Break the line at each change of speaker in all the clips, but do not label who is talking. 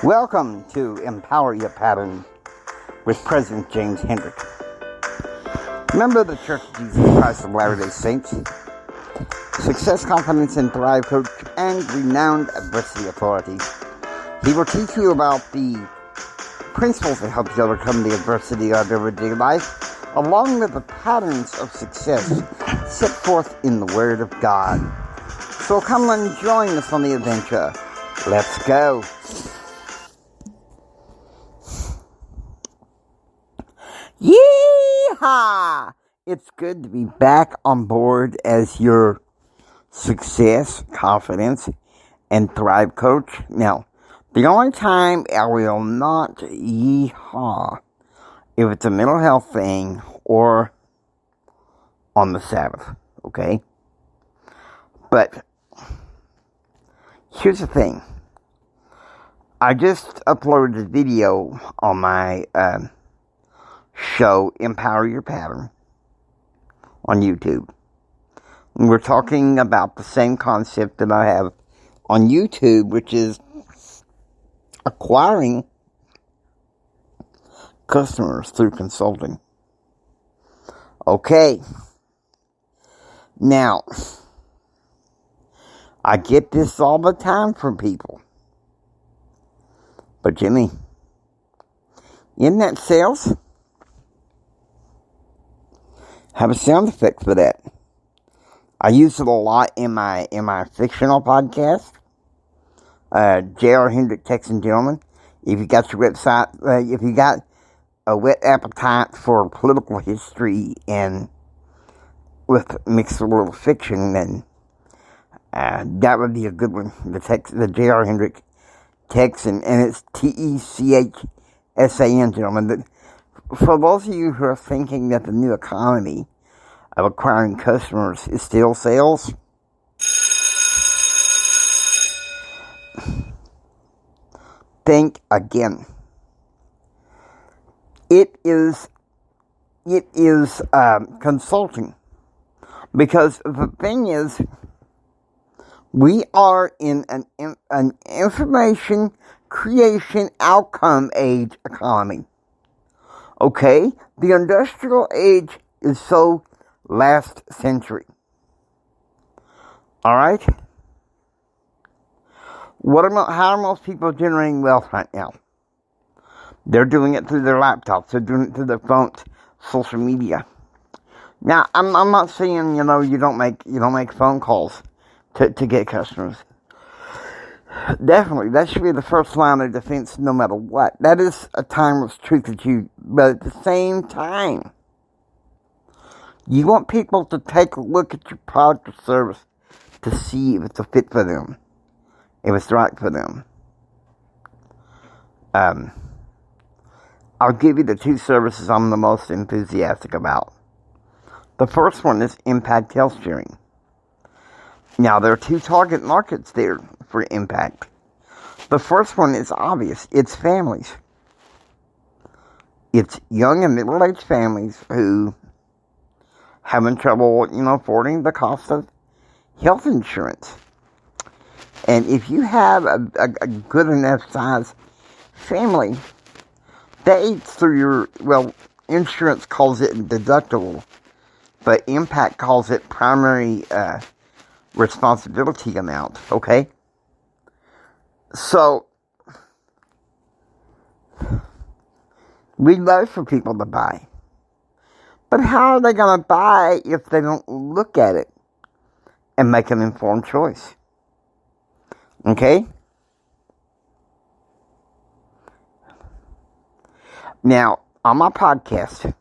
Welcome to Empower Your Pattern with President James Hendrick, member of the Church of Jesus Christ of Latter-day Saints, success, confidence, and thrive coach, and renowned adversity authority. He will teach you about the principles that help you overcome the adversity of everyday life, along with the patterns of success set forth in the Word of God. So come and join us on the adventure. Let's go. Yeehaw! It's good to be back on board as your success, confidence, and thrive coach. Now, the only time I will not yeehaw if it's a mental health thing or on the Sabbath, okay? But here's the thing. I just uploaded a video on my show, Empower Your Pattern, on YouTube. And we're talking about the same concept that I have on YouTube, which is acquiring customers through consulting. Okay. Now, I get this all the time from people. But Jimmy, isn't that sales? Have a sound effect for that. I use it a lot in my fictional podcast, J.R. Hendrick, Texan Gentleman. If you got your website, if you got a wet appetite for political history and with mixed with a little fiction, then that would be a good one. The J.R. Hendrick Texan, and it's Techsan, gentlemen. For those of you who are thinking that the new economy of acquiring customers is still sales, think again. It is consulting, because the thing is, we are in an information creation outcome age economy. Okay? The industrial age is so last century. Alright? How are most people generating wealth right now? They're doing it through their laptops. They're doing it through their phones, social media. Now, I'm not saying, you don't make phone calls to get customers. Definitely, that should be the first line of defense no matter what. That is a timeless truth but at the same time, you want people to take a look at your product or service to see if it's a fit for them, if it's right for them. I'll give you the two services I'm the most enthusiastic about. The first one is Impact Health Sharing. Now, there are two target markets there for Impact. The first one is obvious. It's families. It's young and middle-aged families who having trouble, affording the cost of health insurance. And if you have a good enough size family, they, through insurance calls it deductible, but Impact calls it primary responsibility amount, okay? So, we'd love for people to buy. But how are they going to buy if they don't look at it and make an informed choice? Okay? Now, on my podcast,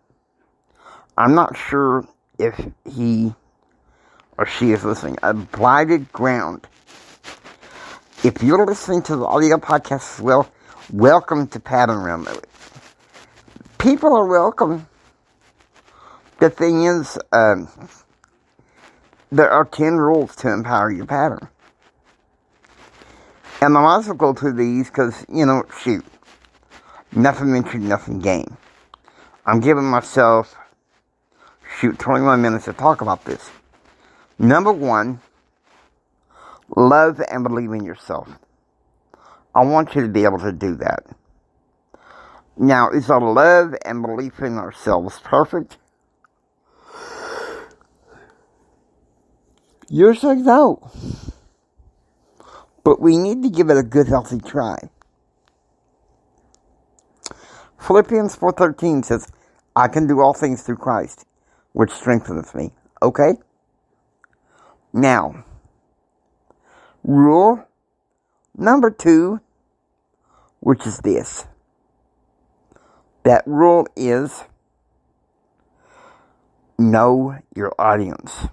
I'm not sure if he or she is listening. A Blighted Ground. If you're listening to the audio podcast as well, welcome to Pattern Realm. People are welcome. The thing is, there are 10 rules to empower your pattern. And I might as well go through these because, nothing ventured, nothing gained. I'm giving myself, 21 minutes to talk about this. Number one, love and believe in yourself. I want you to be able to do that. Now, is our love and belief in ourselves perfect? Yours like no. But we need to give it a good, healthy try. Philippians 4:13 says, I can do all things through Christ, which strengtheneth me. Okay? Now, rule number 2, which is this. That rule is know your audience.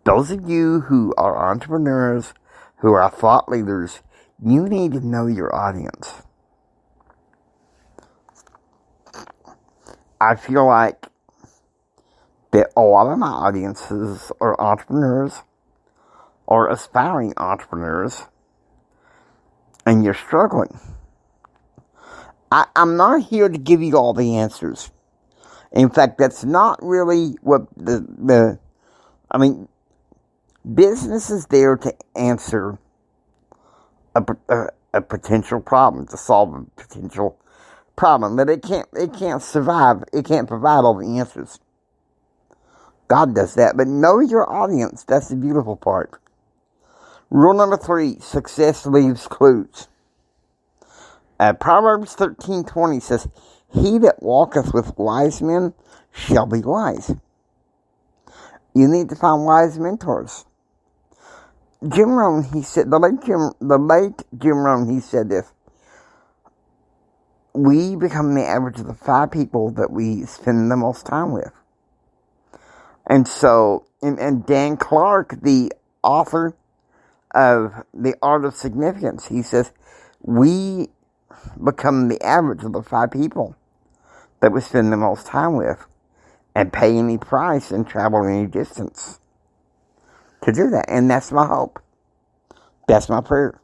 Those of you who are entrepreneurs, who are thought leaders, you need to know your audience. I feel like that a lot of my audiences are entrepreneurs or aspiring entrepreneurs, and you're struggling. I'm not here to give you all the answers. In fact, that's not really what business is there to answer a potential problem, to solve a potential problem, but it can't survive. It can't provide all the answers. God does that, but know your audience. That's the beautiful part. Rule number 3: success leaves clues. Proverbs 13:20 says, he that walketh with wise men shall be wise. You need to find wise mentors. Jim Rohn, he said, the late Jim Rohn, he said this: we become the average of the 5 people that we spend the most time with. And so, and Dan Clark, the author of The Art of Significance, he says, we become the average of the 5 people that we spend the most time with, and pay any price and travel any distance to do that. And that's my hope. That's my prayer.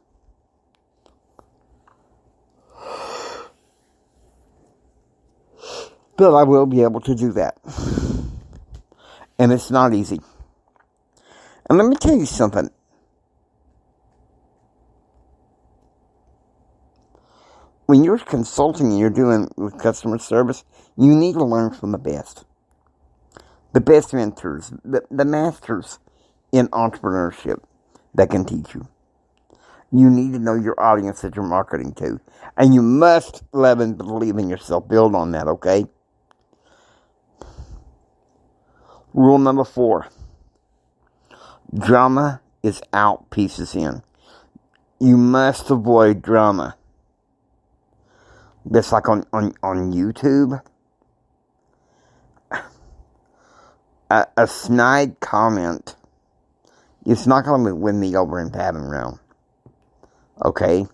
But I will be able to do that. And it's not easy. And let me tell you something. When you're consulting and you're doing with customer service, you need to learn from the best. The best mentors, the masters in entrepreneurship that can teach you. You need to know your audience that you're marketing to. And you must love and believe in yourself. Build on that, okay? Rule number 4. Drama is out, peace is in. You must avoid drama. That's like on YouTube. A snide comment, it's not going to win me over in Pattern Realm. Okay?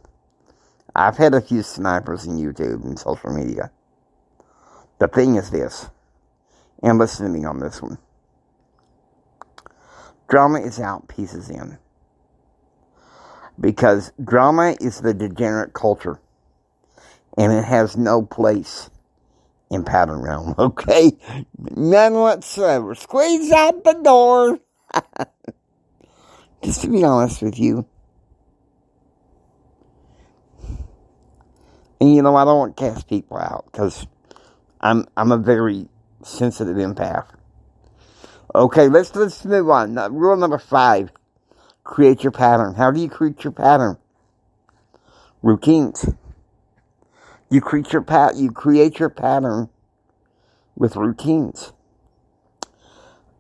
I've had a few snipers in YouTube and social media. The thing is this, and listen to me on this one. Drama is out, peace is in. Because drama is the degenerate culture. And it has no place in Pattern Realm, okay? None whatsoever. Squeeze out the door. Just to be honest with you. And you know, I don't want to cast people out, because I'm a very sensitive empath. Okay, let's move on. Now, rule number 5. Create your pattern. How do you create your pattern? Routines. You create your pattern with routines.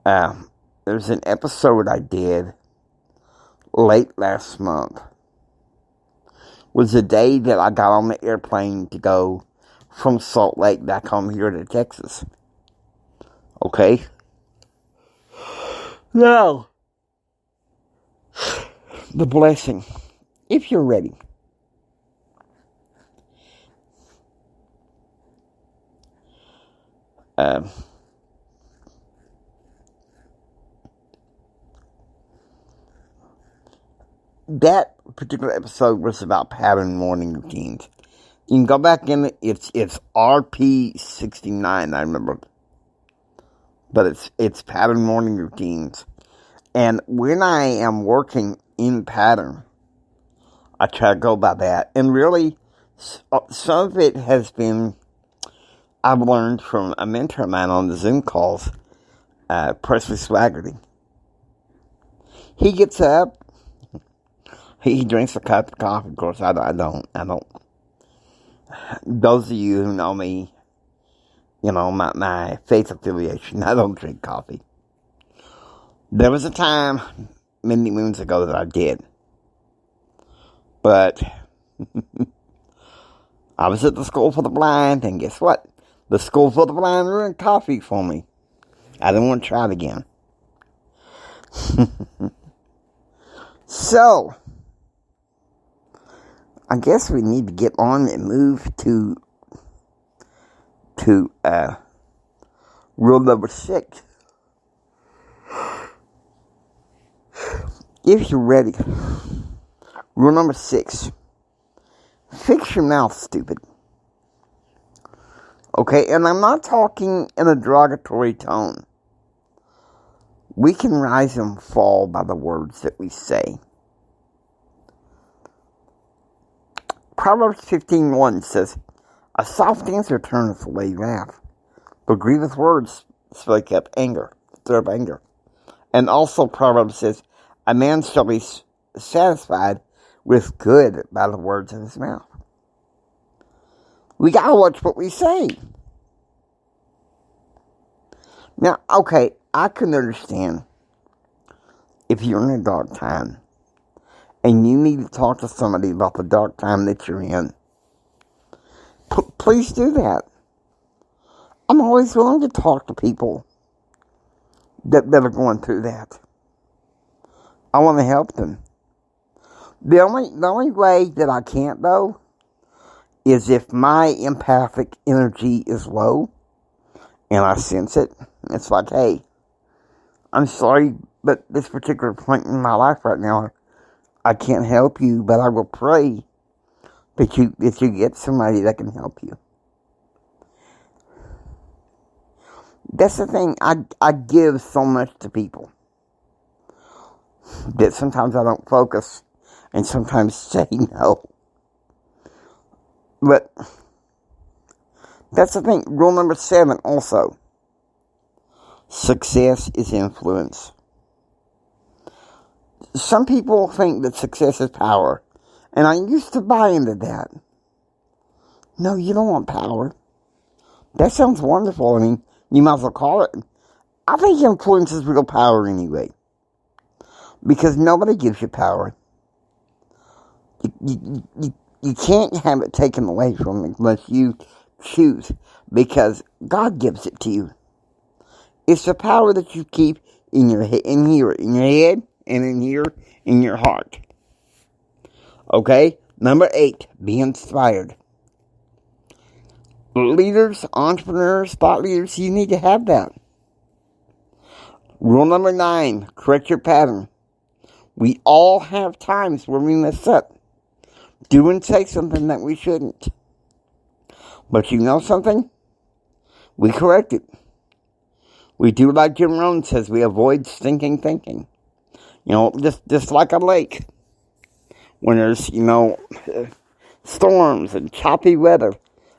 There's an episode I did late last month. Was the day that I got on the airplane to go from Salt Lake back home here to Texas. Okay? Now, the blessing. If you're ready. That particular episode was about pattern morning routines. You can go back in it. It's RP69, I remember. But it's pattern morning routines. And when I am working in pattern, I try to go by that. And really, some of it has been, I've learned from a mentor of mine on the Zoom calls, Presley Swaggerty. He gets up, he drinks a cup of coffee. Of course, I don't. Those of you who know me, you know, my faith affiliation, I don't drink coffee. There was a time, many moons ago, that I did. But I was at the School for the Blind, and guess what? The School for the Blind ruined coffee for me. I didn't want to try it again. So, I guess we need to get on and move to rule number 6. If you're ready, rule number 6. Fix your mouth, stupid. Okay, and I'm not talking in a derogatory tone. We can rise and fall by the words that we say. Proverbs 15:1 says, "A soft answer turneth away wrath, but grievous words stir up anger. And also Proverbs says, "A man shall be satisfied with good by the words of his mouth." We gotta watch what we say. Now, okay, I can understand if you're in a dark time and you need to talk to somebody about the dark time that you're in. Please do that. I'm always willing to talk to people that are going through that. I want to help them. The only way that I can't, though, is if my empathic energy is low and I sense it. It's like, hey, I'm sorry, but this particular point in my life right now, I can't help you, but I will pray that you get somebody that can help you. That's the thing. I give so much to people that sometimes I don't focus and sometimes say no. But that's the thing. Rule number 7 also. Success is influence. Some people think that success is power. And I used to buy into that. No, you don't want power. That sounds wonderful. I mean, you might as well call it. I think influence is real power anyway. Because nobody gives you power. You can't have it taken away from you unless you choose. Because God gives it to you. It's the power that you keep in your head and in here, in your heart. Okay? Number 8, be inspired. Leaders, entrepreneurs, thought leaders, you need to have that. Rule number 9, correct your pattern. We all have times where we mess up. Do and say something that we shouldn't. But you know something? We correct it. We do like Jim Rohn says, we avoid stinking thinking. You know, just like a lake. When there's, storms and choppy weather.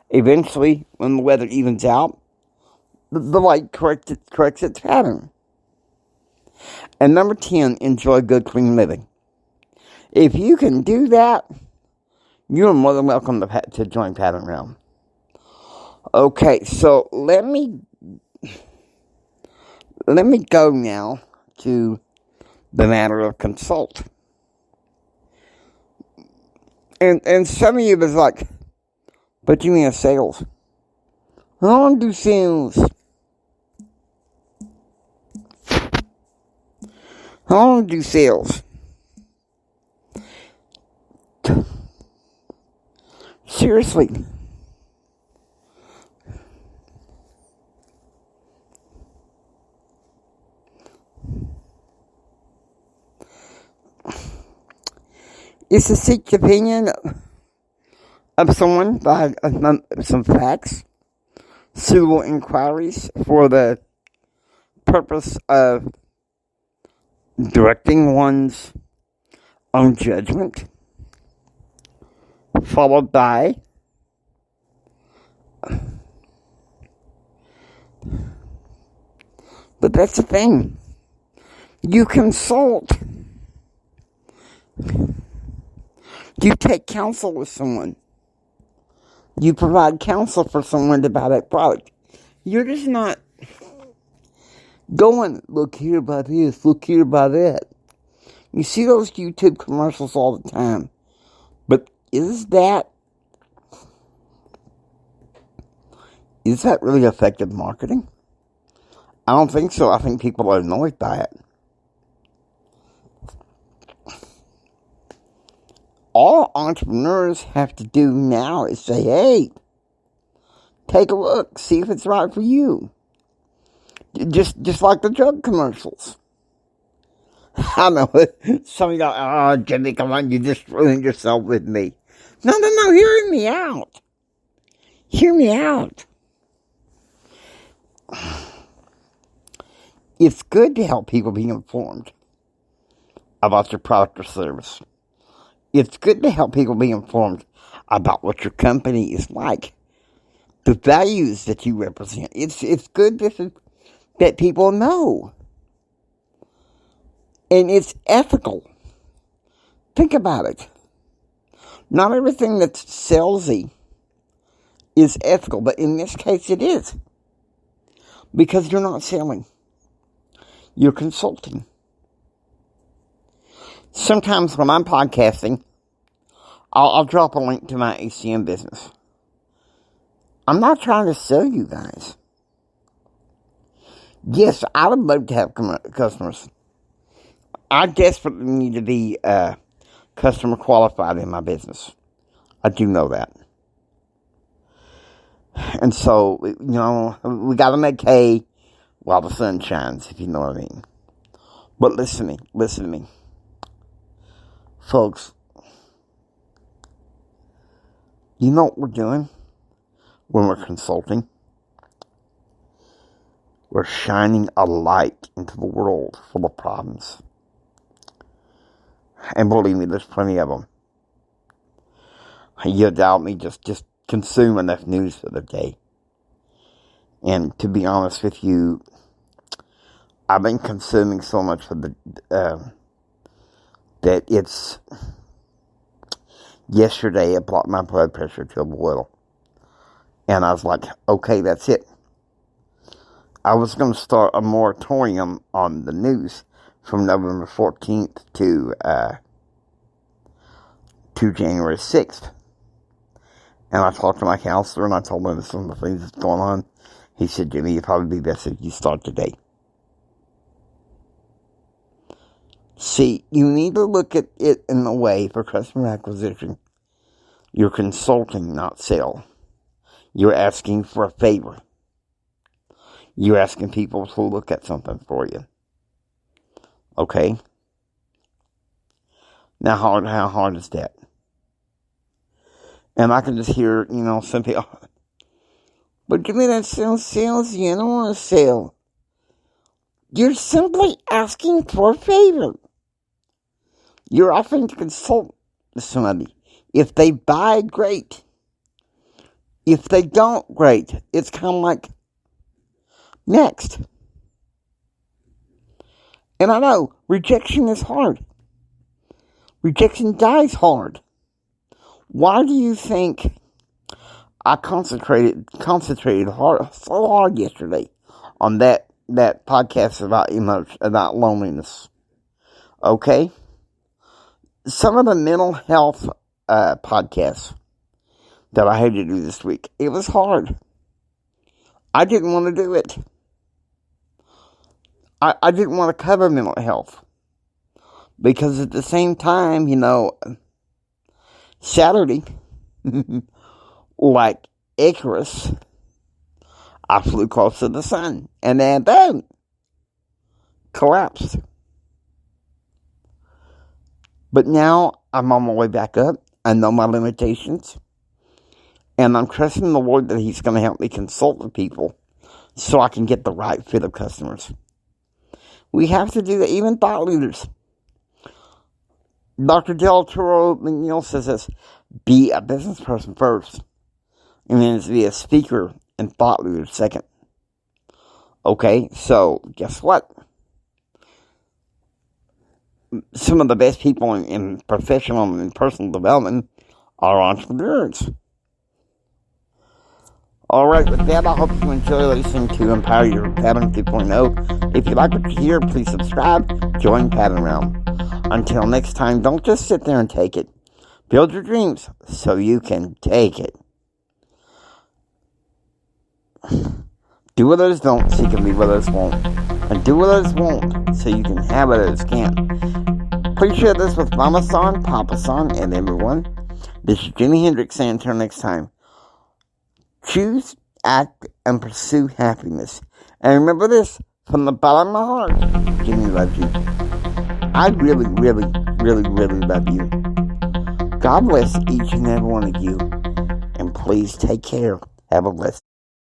Eventually, when the weather evens out, the lake corrects its pattern. And number 10, enjoy good, clean living. If you can do that, you're more than welcome to join Pattern Realm. Okay, so let me go now to the matter of consult. And some of you was like, but you mean sales? I don't do sales. I don't do sales. Seriously. Is to seek the opinion of someone by some facts, suitable inquiries for the purpose of directing one's own judgment. followed by but that's the thing. You consult. You take counsel with someone. You provide counsel for someone to buy that product. You're just not going, look here by this, look here by that. You see those YouTube commercials all the time. But is that really effective marketing? I don't think so. I think people are annoyed by it. All entrepreneurs have to do now is say, hey, take a look, see if it's right for you. Just like the drug commercials. I know, some of you go, oh, Jimmy, come on, you just ruined yourself with me. No, hear me out. Hear me out. It's good to help people be informed about your product or service. It's good to help people be informed about what your company is like, the values that you represent. It's good that people know. And it's ethical. Think about it. Not everything that's salesy is ethical, but in this case it is. Because you're not selling. You're consulting. Sometimes when I'm podcasting, I'll drop a link to my ACM business. I'm not trying to sell you guys. Yes, I would love to have customers. I desperately need to be customer qualified in my business. I do know that. And so, we got to make hay while the sun shines, if you know what I mean. But listen to me. Folks, you know what we're doing when we're consulting? We're shining a light into the world full of problems. And believe me, there's plenty of them. You doubt me, just consume enough news for the day. And to be honest with you, I've been consuming so much for that it's... Yesterday, it brought my blood pressure to a boil. And I was like, okay, that's it. I was going to start a moratorium on the news from November 14th to January 6th. And I talked to my counselor and I told him some of the things that's going on. He said, Jimmy, it'd probably be best if you start today. See, you need to look at it in a way for customer acquisition. You're consulting, not sell. You're asking for a favor. You're asking people to look at something for you. Okay? Now, how hard is that? And I can just hear, some people, but give me that salesy, I don't want to sell. You're simply asking for a favor. You're offering to consult somebody. If they buy, great. If they don't, great. It's kind of like, next. And I know, rejection is hard. Rejection dies hard. Why do you think I concentrated so hard yesterday on that podcast about loneliness? Okay? Some of the mental health podcasts that I had to do this week, it was hard. I didn't want to do it. I didn't want to cover mental health. Because at the same time, Saturday, like Icarus, I flew close to the sun. And then, boom, collapsed. But now, I'm on my way back up. I know my limitations. And I'm trusting the Lord that He's going to help me consult with people so I can get the right fit of customers. We have to do that, even thought leaders. Dr. Del Toro McNeil says this: be a business person first, and then to be a speaker and thought leader second. Okay, so guess what? Some of the best people in professional and personal development are entrepreneurs. Alright, with that, I hope you enjoy listening to Empower Your Pattern 2.0. If you like what you hear, please subscribe, join Pattern Realm. Until next time, don't just sit there and take it. Build your dreams so you can take it. Do what others don't so you can be what others won't. And do what others won't so you can have what others can't. Please share this with Mama San, Papa San, and everyone. This is Jimi Hendrix saying until next time. Choose, act, and pursue happiness. And remember this, from the bottom of my heart, Jimi loves you. I really, really, really, really love you. God bless each and every one of you. And please take care. Have a blessed day.